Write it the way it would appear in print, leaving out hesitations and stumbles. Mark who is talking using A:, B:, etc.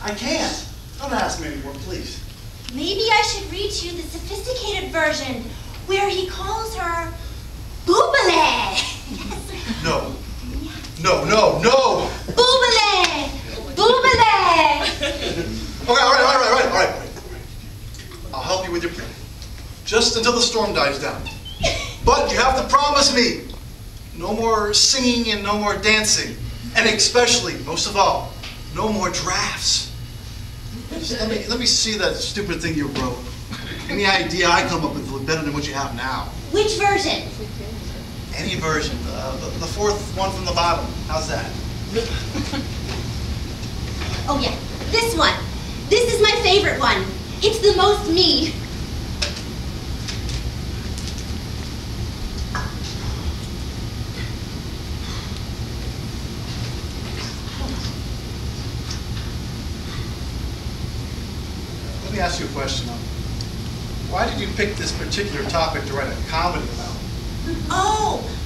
A: I can't. Don't ask me anymore, please.
B: Maybe I should read you the sophisticated version where he calls her Boobale.
A: No. No, no, no!
B: Boobale! Boobale!
A: Okay, all right. I'll help you with your plan. Just until the storm dies down. But you have to promise me no more singing and no more dancing. And especially, most of all, no more drafts. Let me see that stupid thing you wrote. Any idea I come up with better than what you have now?
B: Which version?
A: Any version. The fourth one from the bottom. How's that?
B: Oh yeah, this one. This is my favorite one. It's the most me.
A: Let me ask you a question. Why did you pick this particular topic to write a comedy about?
B: Oh, well.